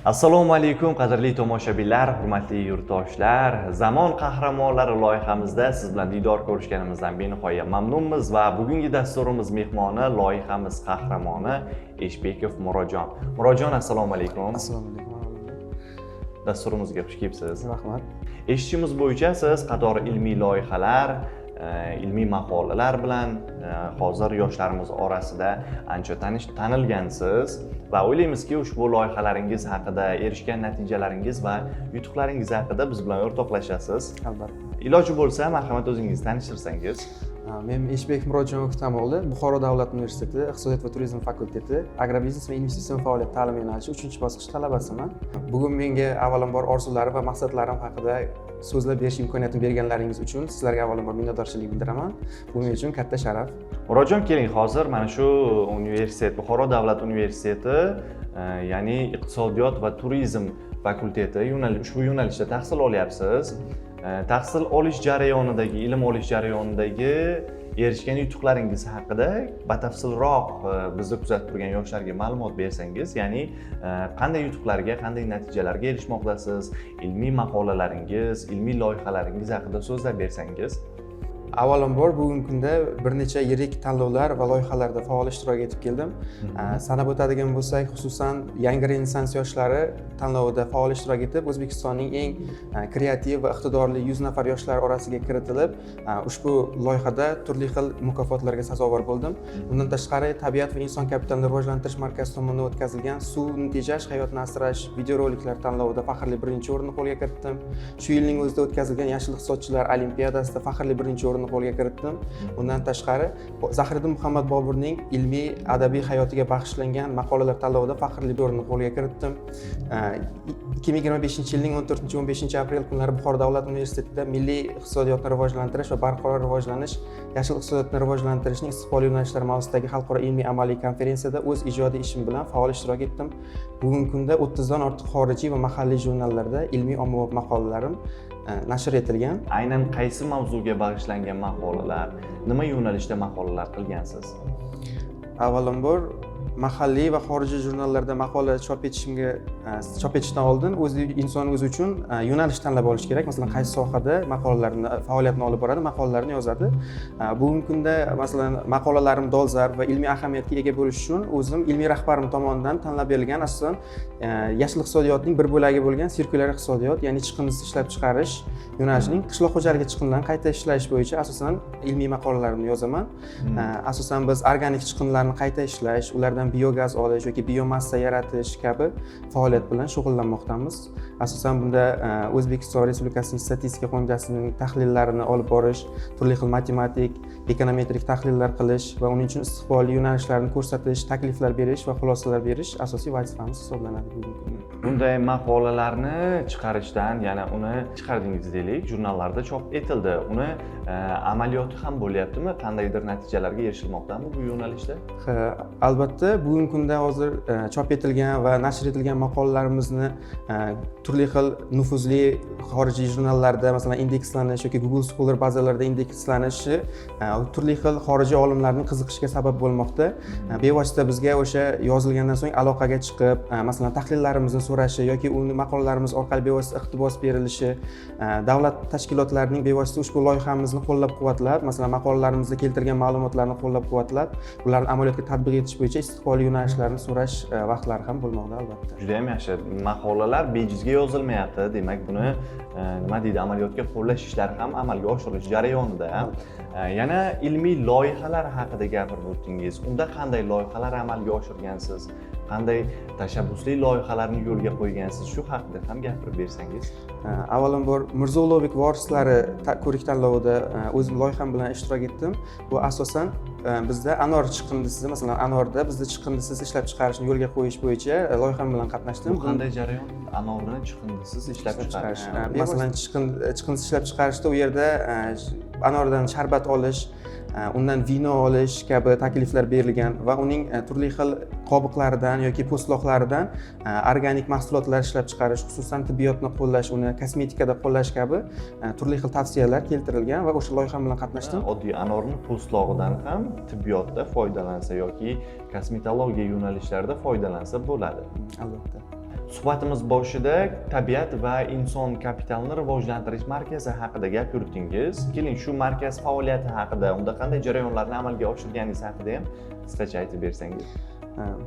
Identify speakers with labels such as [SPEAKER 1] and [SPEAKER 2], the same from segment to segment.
[SPEAKER 1] Assalomu alaykum qadrli tomoshabinlar, hurmatli yurtdoshlar. Zamon qahramonlari loyihamizda siz bilan diydor ko'rishganimizdan benihoya mamnunmiz va bugungi dasturimiz mehmoni loyihamiz qahramoni Eshbekov Murodjon. Murodjon, assalomu alaykum.
[SPEAKER 2] Assalomu alaykum.
[SPEAKER 1] Dasturimizga xush kelibsiz.
[SPEAKER 2] Rahmat.
[SPEAKER 1] Eshitishimiz bo'yicha siz qator ilmiy loyihalar, ilmiy maqolalar bilan hozir yoshlarimiz orasida ancha tanilgansiz va o'ylaymizki, ushbu loyihalaringiz haqida, erishgan natijalaringiz va yutuqlaringiz haqida biz bilan o'rtoqlashasiz.
[SPEAKER 2] Albatta.
[SPEAKER 1] Iloji bo'lsa, marhamat o'zingizni tanishtirsangiz.
[SPEAKER 2] Men Eshbekov Murodjon o'qitamoqli, Buxoro davlat universiteti iqtisodiyot va turizm fakulteti agrobiznes va investitsion faoliyat ta'lim yo'nalishi 3-bosqich talabasiman. Bugun menga avvalambor orzularim va maqsadlarim haqida so'zlab berish imkoniyatini berganlaringiz uchun sizlarga avvalambor minnatdorchilik bildiraman. Bu men uchun katta sharaf.
[SPEAKER 1] Murodjon, keling, hozir mana shu universitet, Buxoro davlat universiteti, ya'ni iqtisodiyot va turizm fakulteti ushbu yo'nalishda tahsil olyapsiz. Tahsil olish jarayonidagi, ilm olish jarayonidagi erishgan yutuqlaringiz haqida batafsilroq bizni kuzatib turgan yoshlarga ma'lumot bersangiz, ya'ni qanday yutuqlarga, qanday natijalarga erishmoqdasiz, ilmiy maqolalaringiz, ilmiy loyihalaringiz haqida so'zlab bersangiz.
[SPEAKER 2] Avvalambor bugungi kunda bir necha yirik tanlovlar va loyihalarda faol ishtirok etib keldim. Sanab o'tadigan bo'lsak, xususan yangi renessans yoshlari tanlovida faol ishtirok etib, O'zbekistonning eng kreativ va iqtidorli 100 nafar yoshlar orasiga kiritilib, ushbu loyihada turli xil mukofotlarga sazovor bo'ldim. Bundan tashqari, Tabiat va inson kapitalini rivojlantirish markazi tomonidan o'tkazilgan suvni tejash, hayotni asrash videoroliklar tanlovida faxrli birinchi o'rinni qo'lga kiritdim. Shu yilning o'zida o'tkazilgan Yashil iqtisodchilar olimpiadasida faxrli birinchi o'rinni qo'lga kiritdim. Bundan tashqari, Zahiriddin Muhammad Boburning ilmiy adabiy hayotiga bag'ishlangan maqolalar tanlovida faxrli o'rinni qo'lga kiritdim. 2025-yilning 14-15 aprel kunlari Buxoro davlat universitetida milliy iqtisodiyotni rivojlantirish va barqaror rivojlanish, yashil iqtisodiyotni rivojlantirishning istiqbolli yo'nalishlari mavzusidagi xalqaro ilmiy amaliy konferensiyada o'z ijodiy ishim bilan faol ishtirok etdim. Bugungi kunda 30 dan ortiq xorijiy va mahalliy jurnallarda ilmiy ommabop maqolalarim nashr etilgan.
[SPEAKER 1] Aynan qaysi mavzuga bag'ishlangan maqolalar, nima yo'nalishda maqolalar qilgansiz?
[SPEAKER 2] Avvalambor mahalliy va xorijiy jurnallarda maqola chop etishdan oldin inson o'zi uchun yo'nalish tanlab olish kerak. Masalan, qaysi sohada maqolalarni, faoliyatni olib boradi, maqolalarni yozadi. Bugungi kunda masalan maqolalarim dolzarb va ilmiy ahamiyatga ega bo'lishi uchun o'zim ilmiy rahbarim tomonidan tanlab berilgan asosan yashil iqtisodiyotning bir bo'lagi bo'lgan sirkulyar iqtisodiyot, ya'ni chiqindisiz ishlab chiqarish yo'nalishining qishloq xo'jaligi chiqindilarini qayta ishlash bo'yicha asosan ilmiy maqolalarimni yozaman. Asosan biz organik chiqindilarni qayta ishlash, ulardan biogaz olish yoki biomassa yaratish kabi faoliyat bilan shug'ullanmoqdamiz. Asosan bunda O'zbekiston Respublikasining statistika qo'mitasining tahlillarini olib borish, turli xil matematik, ekonometrik tahlillar qilish va uning uchun istiqbolli yo'nalishlarni ko'rsatish, takliflar berish va xulosalar berish asosiy vazifamiz hisoblanadi bugungi kunda.
[SPEAKER 1] Bunday maqolalarni chiqarishdan, yana uni chiqardingiz deylik, jurnallarda chop etildi. Uni amaliyoti ham bo'lyaptimi? Qandaydir natijalarga erishilmoqdami bu yo'nalishda?
[SPEAKER 2] Albatta, bugungi kunda hozir chop etilgan va nashr etilgan maqolalarimizni turli xil nufuzli xorijiy jurnallarda, masalan, indekslanish yoki Google Scholar bazalarida indekslanishi turli xil xorijiy olimlarning qiziqishiga sabab bo'lmoqda. Bevosita bizga o'sha yozilgandan so'ng aloqaga chiqib, masalan, tahlillarimizni so'rashi yoki uni maqolalarimiz orqali bevosita iqtibos berilishi, davlat tashkilotlarining bevosita ushbu loyihamizni qo'llab-quvvatlab, masalan, maqolalarimizda keltirgan ma'lumotlarni qo'llab-quvvatlab, ularni amaliyotga tatbiq etish bo'yicha istiqbolli yo'nalishlarni so'rash vaqtlari ham bo'lmoqda albatta.
[SPEAKER 1] Juda ham yaxshi. Maqolalar bejizga yozilmayapti. Demak, buni nima deydi, amaliyotga qo'llash ishlari ham amalga oshirilish jarayonida. Yana ilmiy loyihalar haqida gapirib o'tdingiz. Unda qanday loyihalar amalga oshirgansiz? Qanday tashabbusli loyihalarni yo'lga qo'ygansiz? Shu haqida ham gapirib bersangiz.
[SPEAKER 2] Avvalambor Mirzo Ulug'bek vorislari ko'rik tanlovida o'zim loyiham bilan ishtirok etdim. Bu asosan bizda anor chiqindisi, masalan, anorda bizda chiqindisiz ishlab chiqarishni yo'lga qo'yish bo'yicha loyiham bilan qatnashdim.
[SPEAKER 1] Bu qanday jarayon? Anorni chiqindisiz ishlab chiqarish.
[SPEAKER 2] Masalan, chiqindisiz ishlab chiqarishda u yerda anordan sharbat olish, undan vino olish kabi takliflar berilgan va uning turli xil qobiqlaridan yoki po'stloqlaridan organik mahsulotlar ishlab chiqarish, xususan tibbiyotni qo'llash, uni kosmetikada qo'llash kabi turli xil tavsiyalar keltirilgan va o'sha loyiha bilan qatnashdim.
[SPEAKER 1] Oddiy anorning po'stlog'idan ham tibbiyotda foydalansa yoki kosmetologiya yo'nalishlarida foydalansa bo'ladi.
[SPEAKER 2] Albatta.
[SPEAKER 1] suhbatimiz boshida tabiat va inson kapitalini rivojlantirish markazi haqida gap yuritdingiz. Keling, shu markaz faoliyati haqida, unda qanday jarayonlarni amalga oshirganingiz haqida ham qisqacha aytib bersangiz.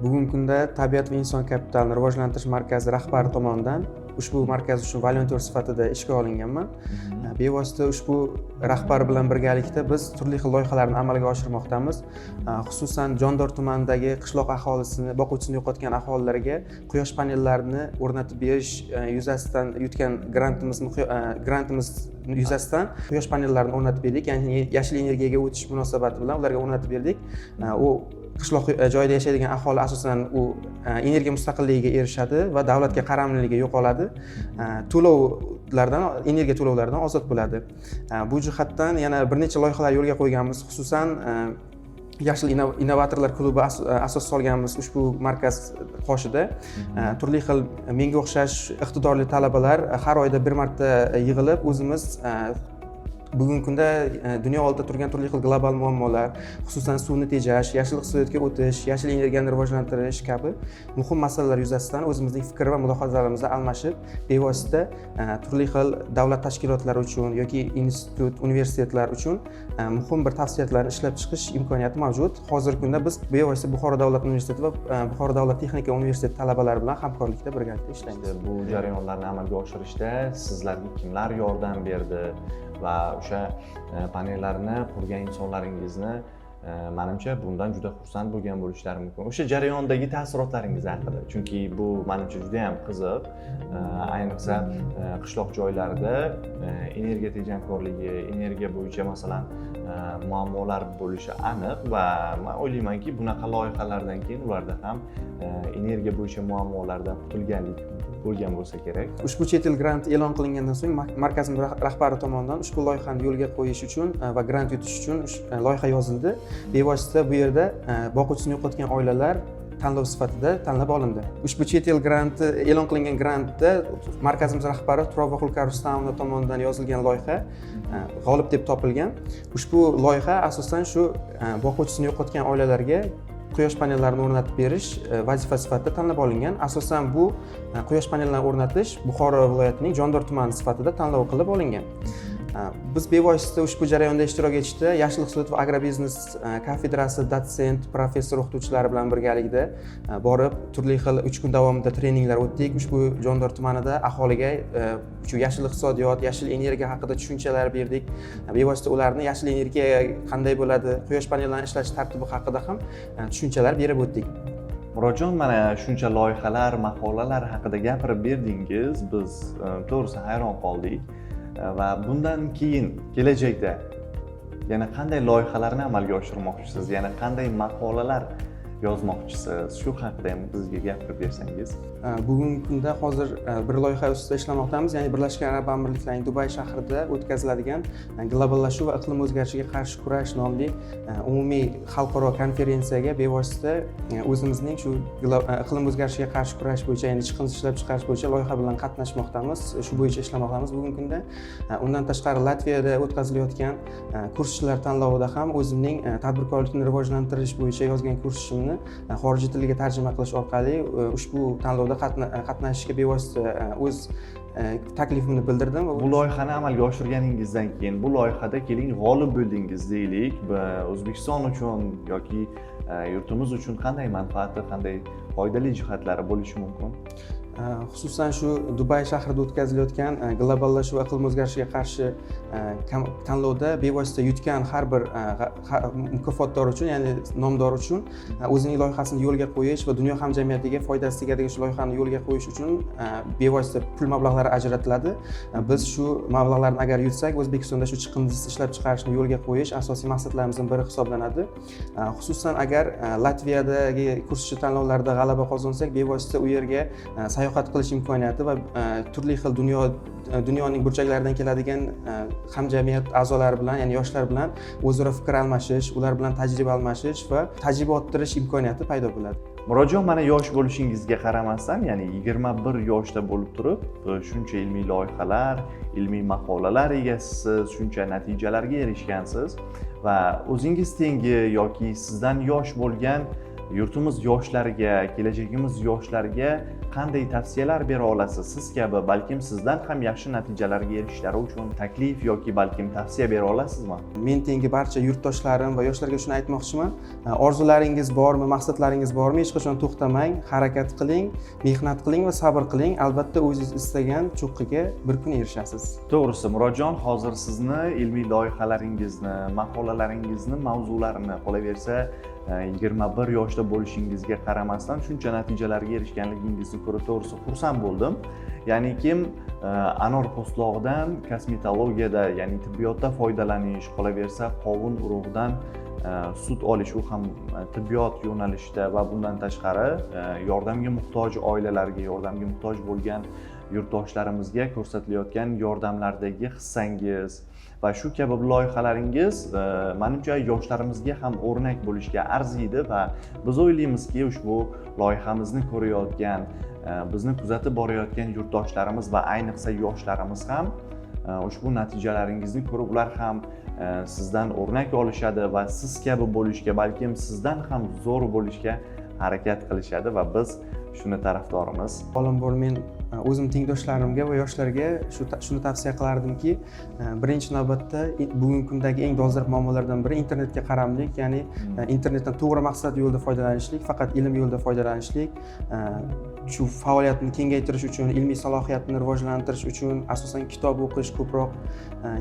[SPEAKER 2] Bugungi kunda tabiat va inson kapitalini rivojlantirish markazi rahbari tomonidan ushbu markaz uchun volontyor sifatida ishga olinganman. Bevosita ushbu rahbar bilan birgalikda biz turli xil loyihalarni amalga oshirmoqdamiz. Xususan Jondor tumanidagi qishloq aholisini, boquvchisini yo'qotgan aholilarga quyosh panellarini o'rnatib berish yuzasidan yutgan grantimiz yuzasidan quyosh panellarini o'rnatib berdik. Ya'ni yashil energiyaga o'tish munosabati bilan ularga o'rnatib berdik. U qishloq joyda yashaydigan aholi asosan u energiya mustaqilligiga erishadi va davlatga qaramliligi yo'qoladi. Energiya to'lovlaridan ozod bo'ladi. Bu jihatdan yana bir necha loyihalar yo'lga qo'yganmiz. Xususan Yashil innovatorlar klubi asos solganmiz ushbu markaz qoshida. Turli xil menga o'xshash iqtidorli talabalar har oyda bir marta yig'ilib o'zimiz bugungi kunda dunyo oldida turgan turli xil global muammolar, xususan suvni tejash, yashil iqtisodiyotga o'tish, yashil energiyani rivojlantirish kabi muhim masalalar yuzasidan o'zimizning fikr va mulohazalarimizni almashib, bevosita turli xil davlat tashkilotlari uchun yoki institut, universitetlar uchun muhim bir tavsiyalarni ishlab chiqish imkoniyati mavjud. Hozirgi kunda biz bevosita Buxoro davlat universiteti va Buxoro davlat texnika universiteti talabalari bilan hamkorlikda birgalikda ishlaymiz.
[SPEAKER 1] Bu jarayonlarni amalga oshirishda sizlarga kimlar yordam berdi? Va o'sha panellarni qurgan insonlaringizni menimcha bundan juda xursand bo'lgan bo'lishlari mumkin. O'sha jarayondagi taassurotlaringiz haqida, chunki bu menimcha juda ham qiziq. Ayniqsa qishloq joylarda energiya tejamkorligi, energiya bo'yicha masalan muammolar bo'lishi aniq va men o'ylaymanki, bunaqa loyihalardan keyin ularda ham energiya bo'yicha muammolardan qutulganlik bo'lgan bo'lsa kerak.
[SPEAKER 2] Ushbu chet el granti e'lon qilingandan so'ng markazimiz rahbari tomonidan ushbu loyihani yo'lga qo'yish uchun va grant yutish uchun loyiha yozildi. Bevosita bu yerda boquvchisini yo'qotgan oilalar tanlov sifatida tanlab olindi. Ushbu chet el granti e'lon qilingan grantda markazimiz rahbari Turobboy Xulqar Rustamov tomonidan yozilgan loyiha g'olib deb topilgan. Ushbu loyiha asosan shu boquvchisini yo'qotgan oilalarga quyosh panellarini o'rnatib berish vazifa sifatida tanlab olingan. Asosan bu quyosh panellarini o'rnatish Buxoro viloyatining Jondor tumani sifatida tanlov qilib olingan. Biz bevosita ushbu jarayonda ishtirok etishda Yashil iqtisodiyot va agrobiznes kafedrasi dotsent, professor o'qituvchilari bilan birgalikda borib, turli xil 3 kun davomida treninglar o'tdik. Ushbu Jondor tumanida aholiga shu yashil iqtisodiyot, yashil energiya haqida tushunchalar berdik. Bevosita ularni yashil energiya qanday bo'ladi, quyosh panellarini ishlatish tartibi haqida ham tushunchalar berib o'tdik.
[SPEAKER 1] Murodjon, mana shuncha loyihalar, maqolalar haqida gapirib berdingiz. Biz to'g'risi hayron qoldik. Va bundan keyin kelajakda yana qanday loyihalarni amalga oshirmoqchisiz, yana qanday maqolalar yozmoqchisiz, shu haqida ham bizga gapirib bersangiz.
[SPEAKER 2] Bugungi kunda hozir bir loyiha ustida ishlamoqdamiz, ya'ni Birlashgan Arab Amirliklarining Dubay shahrida o'tkaziladigan globallashuv va iqlim o'zgarishiga qarshi kurash nomli umumiy xalqaro konferensiyaga bevosita o'zimizning shu iqlim o'zgarishiga qarshi kurash bo'yicha, ya'ni chiqindi ishlab chiqarish bo'yicha loyiha bilan qatnashmoqdamiz, shu bo'yicha ishlamoqdamiz bugungi kunda. Undan tashqari Latviyada o'tkazilayotgan kurslar tanlovida ham o'zimning tadbirkorlikni rivojlantirish bo'yicha yozgan kursimni xorijiy tilga tarjima qilish orqali ushbu tanlovda qatnashishga bevosita o'z taklifimni bildirdim.
[SPEAKER 1] Bu loyihani amalga oshirganingizdan keyin bu loyihada keling g'olib bo'ldingiz deylik. O'zbekiston uchun yoki yurtimiz uchun qanday manfaati, qanday foydali jihatlari bo'lishi mumkin?
[SPEAKER 2] Xususan shu Dubay shahrida o'tkazilayotgan globallashuv va iqlim o'zgarishiga qarshi tanlovda bevosita yutgan har bir mukofotdor uchun, ya'ni nomdor uchun o'zining loyihasini yo'lga qo'yish va dunyo hamjamiyatiga foydasi tegadigan shu loyihani yo'lga qo'yish uchun bevosita pul mablag'lari ajratiladi. Biz shu mablag'larni agar yutsak, O'zbekistonda shu chiqindi ishlab chiqarishni yo'lga qo'yish asosiy maqsadlarimizdan biri hisoblanadi. Xususan agar Latviyadagi kurschi tanlovlarda g'alaba qozonsak, bevosita u yerga sayohat qilish imkoniyati va turli xil dunyoning burchaklaridan keladigan hamjamiyat a'zolari bilan, ya'ni yoshlar bilan o'zaro fikr almashish, ular bilan tajriba almashish va tajriba orttirish imkoniyati paydo bo'ladi.
[SPEAKER 1] Murodjon, mana yosh bo'lishingizga qaramasdan, ya'ni 21 yoshda bo'lib turib, shuncha ilmiy loyihalar, ilmiy maqolalar egasisiz, shuncha natijalarga erishgansiz va o'zingiz tengi yoki sizdan yosh bo'lgan yurtimiz yoshlariga, kelajagimiz yoshlarga qanday tavsiyalar bera olasiz? Siz kabi balkim sizdan ham yaxshi natijalarga erishishlari uchun taklif yoki balkim tavsiya bera olasizmi?
[SPEAKER 2] Men tengi barcha yurtdoshlarim va yoshlarga shuni aytmoqchiman. Orzularingiz bormi, maqsadlaringiz bormi, hech qachon to'xtamang, harakat qiling, mehnat qiling va sabr qiling. Albatta o'zingiz istagan cho'qqiga bir kun erishasiz.
[SPEAKER 1] To'g'risi, Murodjon, hozir sizni ilmiy loyihalaringizni, maqolalaringizni, mavzularini qolaversa 21 yoshda bo'lishingizga qaramasdan shuncha natijalarga erishganligingizni ko'rib to'g'risi xursand bo'ldim. Ya'ni kim anor po'stlog'idan kosmetologiyada, ya'ni tibbiyotda foydalanish, qolaversa qovun urug'idan sut olish, u ham tibbiyot yo'nalishida va bundan tashqari yordamga muhtoj oilalarga, yordamga muhtoj bo'lgan yurtdoshlarimizga ko'rsatilayotgan yordamlardagi hissangiz va shu kabi loyihalaringiz menimcha yoshlarimizga ham o'rnak bo'lishga arziydi va biz o'ylaymizki, ushbu loyihamizni ko'rayotgan, bizni kuzatib borayotgan yurtdoshlarimiz va ayniqsa yoshlarimiz ham ushbu natijalaringizni ko'rib ular ham sizdan o'rnak olishadi va siz kabi bo'lishga, balkim sizdan ham zo'r bo'lishga harakat qilishadi va biz shuni tarafdorimiz.
[SPEAKER 2] Avvalambor men o'zim tengdoshlarimga va yoshlarga shuni tavsiya qilardimki, birinchi navbatda bugungi kundagi eng dolzarb muammolardan biri internetga qaramlik, ya'ni internetdan to'g'ri maqsad yo'lida foydalanishlik, faqat ilm yo'lida foydalanishlik, shu faoliyatni kengaytirish uchun, ilmiy salohiyatni rivojlantirish uchun asosan kitob o'qish ko'proq,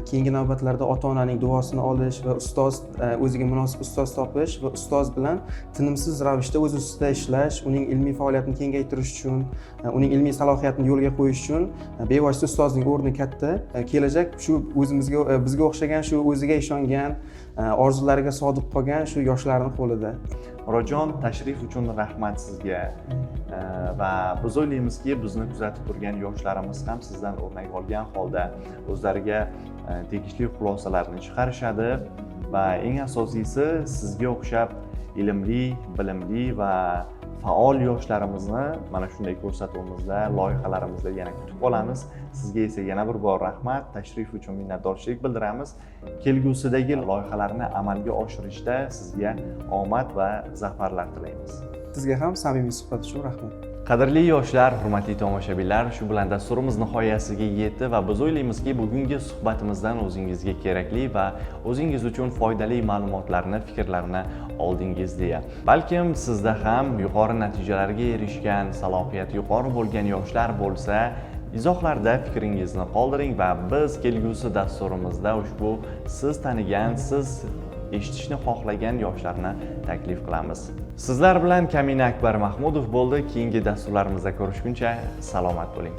[SPEAKER 2] keyingi navbatlarda ota-onaning duosini olish va ustoz, o'ziga munosib ustoz topish va ustoz bilan tinimsiz ravishda o'z ustida ishlash, uning ilmiy faoliyatini kengaytirish uchun, uning ilmiy salohiyatini yo'lga qo'yish uchun bevosita ustozning o'rni katta. Kelajak shu bizga o'xshagan, shu o'ziga ishongan, orzulariga sodiq qolgan shu yoshlarning qo'lida.
[SPEAKER 1] Murodjon, tashrif uchun rahmat sizga va biz o'ylaymizki, bizni kuzatib turgan yoshlarimiz ham sizdan o'rnak olgan holda o'zlariga tegishli xulosalarni chiqarishadi va eng asosiysi sizga o'xshab ilmli, bilimli va faol yoshlarimizni mana shunday ko'rsatuvimizda, loyihalarimizda yana kutib qolamiz. Sizga esa yana bir bor rahmat, tashrif uchun minnatdorchilik bildiramiz. Kelgusidagi loyihalarni amalga oshirishda sizga omad va zafarlar tilaymiz.
[SPEAKER 2] Sizga ham samimiy suhbat uchun rahmat.
[SPEAKER 1] Qadrli yoshlar, hurmatli tomoshabinlar, shu bilan dasturimiz nihoyasiga yetdi va biz o'ylaymizki, bugungi suhbatimizdan o'zingizga kerakli va o'zingiz uchun foydali ma'lumotlarni, fikrlarni oldingiz deya. Balkim sizda ham yuqori natijalarga erishgan, salohiyati yuqori bo'lgan yoshlar bo'lsa, izohlarda fikringizni qoldiring va biz kelgusi dasturimizda ushbu siz tanigan, siz eshitishni xohlagan yoshlarni taklif qilamiz. Sizlar bilan Kamina Akbar Mahmudov bo'ldi. Keyingi dasturlarimizda ko'rishguncha salomat bo'ling.